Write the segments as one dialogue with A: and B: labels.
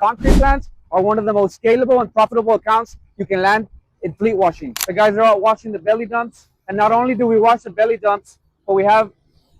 A: concrete plants are one of the most scalable and profitable accounts you can land in fleet washing. The guys are out washing the belly dumps, and not only do we wash the belly dumps, but we have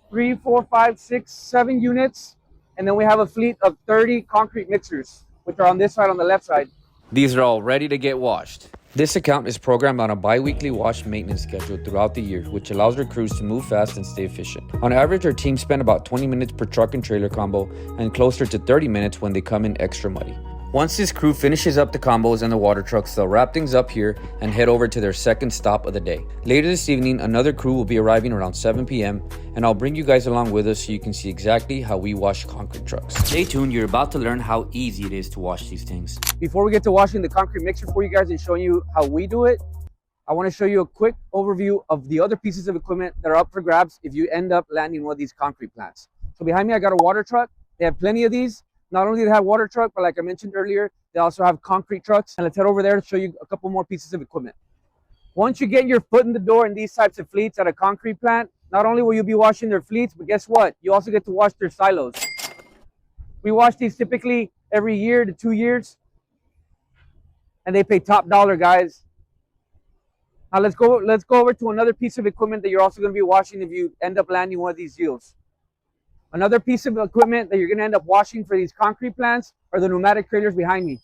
A: 3, 4, 5, 6, 7 units, and then we have a fleet of 30 concrete mixers, which are on this side, on the left side.
B: These are all ready to get washed. This account is programmed on a bi-weekly wash maintenance schedule throughout the year, which allows our crews to move fast and stay efficient. On average, our team spend about 20 minutes per truck and trailer combo, and closer to 30 minutes when they come in extra muddy. Once this crew finishes up the combos and the water trucks, they'll wrap things up here and head over to their second stop of the day. Later this evening, another crew will be arriving around 7 p.m. and I'll bring you guys along with us so you can see exactly how we wash concrete trucks. Stay tuned, you're about to learn how easy it is to wash these things.
A: Before we get to washing the concrete mixer for you guys and showing you how we do it, I want to show you a quick overview of the other pieces of equipment that are up for grabs if you end up landing one of these concrete plants. So behind me, I got a water truck. They have plenty of these. Not only do they have water truck, but like I mentioned earlier, they also have concrete trucks. And let's head over there to show you a couple more pieces of equipment. Once you get your foot in the door in these types of fleets at a concrete plant, not only will you be washing their fleets, but guess what? You also get to wash their silos. We wash these typically every year to 2 years, and they pay top dollar, guys. Now let's go over to another piece of equipment that you're also going to be washing if you end up landing one of these deals. Another piece of equipment that you're going to end up washing for these concrete plants are the pneumatic trailers behind me.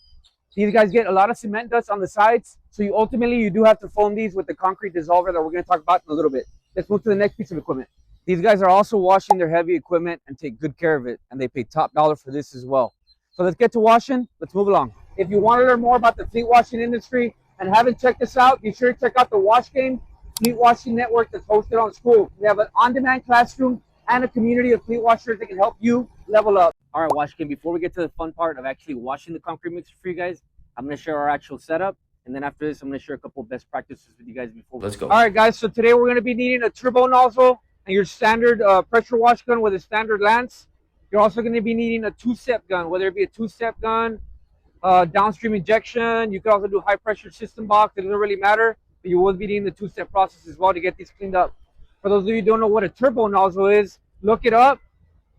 A: These guys get a lot of cement dust on the sides, so you do have to foam these with the concrete dissolver that we're going to talk about in a little bit. Let's move to the next piece of equipment. These guys are also washing their heavy equipment and take good care of it, and they pay top dollar for this as well. So let's get to washing. Let's move along. If you want to learn more about the fleet washing industry and haven't checked this out, be sure to check out the Wash Game Fleet Washing Network that's hosted on School. We have an on-demand classroom and a community of fleet washers that can help you level up. All right, Wash Game, before we get to the fun part of actually washing the concrete mixer for you guys, I'm going to share our actual setup. And then after this, I'm going to share a couple of best practices with you guys before.
B: Let's go.
A: All right, guys. So today we're going to be needing a turbo nozzle and your standard pressure wash gun with a standard lance. You're also going to be needing a two-step gun, whether it be a two-step gun, downstream injection. You can also do high pressure system box. It doesn't really matter, but you will be needing the two-step process as well to get these cleaned up. For those of you who don't know what a turbo nozzle is, look it up.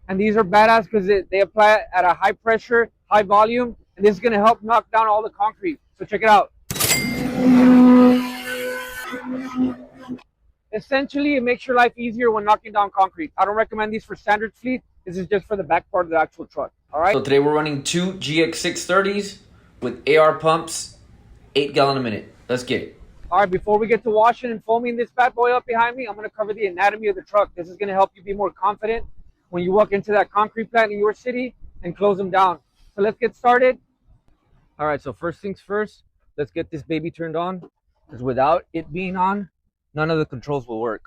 A: And these are badass because they apply it at a high pressure, high volume, and this is going to help knock down all the concrete. So check it out. Essentially, it makes your life easier when knocking down concrete. I don't recommend these for standard fleet. This is just for the back part of the actual truck. All right.
B: So today we're running 2 GX630s with AR pumps, 8 gallon a minute. Let's get it.
A: All right, before we get to washing and foaming this bad boy up behind me, I'm going to cover the anatomy of the truck. This is going to help you be more confident when you walk into that concrete plant in your city and close them down. So let's get started. All right, so first things first, let's get this baby turned on, because without it being on, none of the controls will work.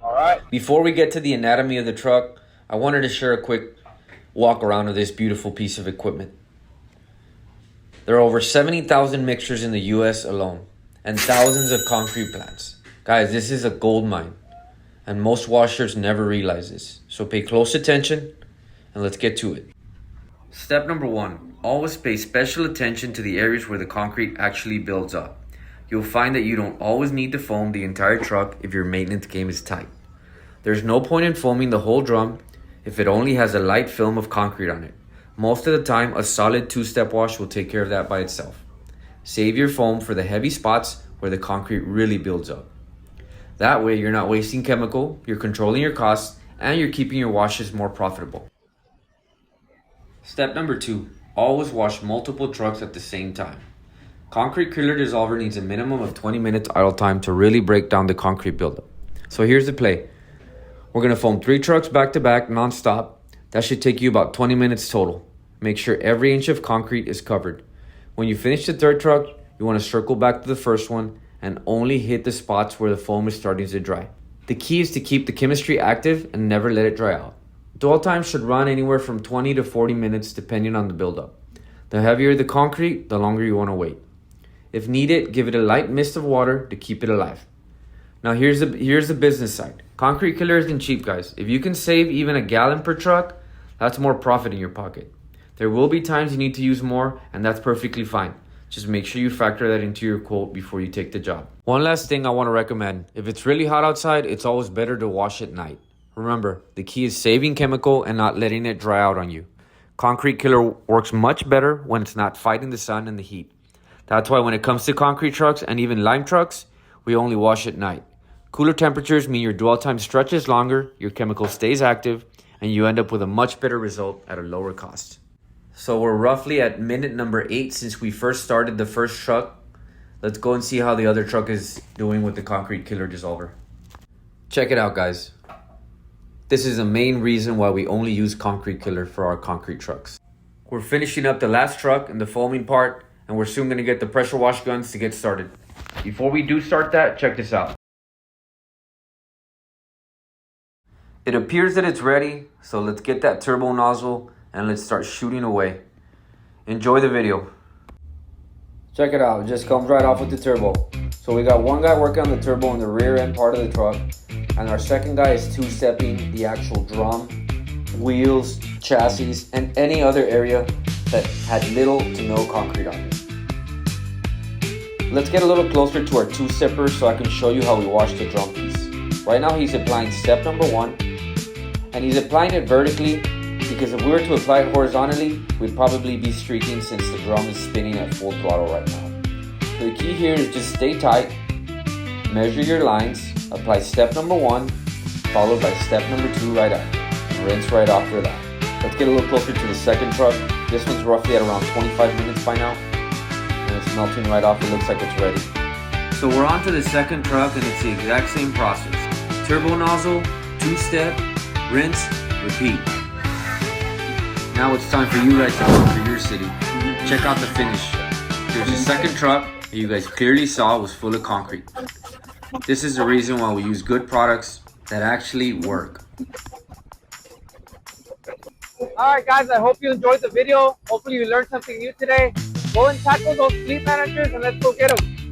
A: All right.
B: Before we get to the anatomy of the truck, I wanted to share a quick walk around of this beautiful piece of equipment. There are over 70,000 mixers in the US alone and thousands of concrete plants. Guys, this is a gold mine, and most washers never realize this. So pay close attention and let's get to it. Step number 1, always pay special attention to the areas where the concrete actually builds up. You'll find that you don't always need to foam the entire truck if your maintenance game is tight. There's no point in foaming the whole drum if it only has a light film of concrete on it. Most of the time, a solid 2-step wash will take care of that by itself. Save your foam for the heavy spots where the concrete really builds up. That way, you're not wasting chemical, you're controlling your costs, and you're keeping your washes more profitable. Step number 2, always wash multiple trucks at the same time. Concrete cooler dissolver needs a minimum of 20 minutes idle time to really break down the concrete buildup. So here's the play. We're going to foam 3 trucks back to back non-stop. That should take you about 20 minutes total. Make sure every inch of concrete is covered. When you finish the 3rd truck, you want to circle back to the first one and only hit the spots where the foam is starting to dry. The key is to keep the chemistry active and never let it dry out. Dwell time should run anywhere from 20 to 40 minutes depending on the buildup. The heavier the concrete, the longer you want to wait. If needed, give it a light mist of water to keep it alive. Now here's the business side. Concrete killer isn't cheap, guys. If you can save even a gallon per truck, that's more profit in your pocket. There will be times you need to use more, and that's perfectly fine. Just make sure you factor that into your quote before you take the job. One last thing I want to recommend. If it's really hot outside, it's always better to wash at night. Remember, the key is saving chemical and not letting it dry out on you. Concrete killer works much better when it's not fighting the sun and the heat. That's why when it comes to concrete trucks and even lime trucks, we only wash at night. Cooler temperatures mean your dwell time stretches longer, your chemical stays active, and you end up with a much better result at a lower cost. So we're roughly at minute number 8 since we first started the first truck. Let's go and see how the other truck is doing with the concrete killer dissolver. Check it out, guys. This is the main reason why we only use concrete killer for our concrete trucks. We're finishing up the last truck and the foaming part, and we're soon going to get the pressure wash guns to get started. Before we do start that, check this out. It appears that it's ready, so let's get that turbo nozzle and let's start shooting away. Enjoy the video. Check it out, it just comes right off with the turbo. So we got one guy working on the turbo in the rear end part of the truck, and our second guy is two-stepping the actual drum, wheels, chassis, and any other area that had little to no concrete on it. Let's get a little closer to our two-stepper so I can show you how we wash the drum piece. Right now he's applying step number 1, and he's applying it vertically because if we were to apply it horizontally, we'd probably be streaking since the drum is spinning at full throttle right now. So the key here is just stay tight, measure your lines, apply step number 1, followed by step number 2 right after, and rinse right after that. Let's get a little closer to the second truck. This one's roughly at around 25 minutes by now, and it's melting right off. It looks like it's ready. So we're on to the second truck, and it's the exact same process. Turbo nozzle, two-step, rinse, repeat. Now it's time for you guys to go for your city. Check out the finish. There's a second truck that you guys clearly saw was full of concrete. This is the reason why we use good products that actually work.
A: Alright guys, I hope you enjoyed the video. Hopefully you learned something new today. Go and tackle those fleet managers and let's go get them.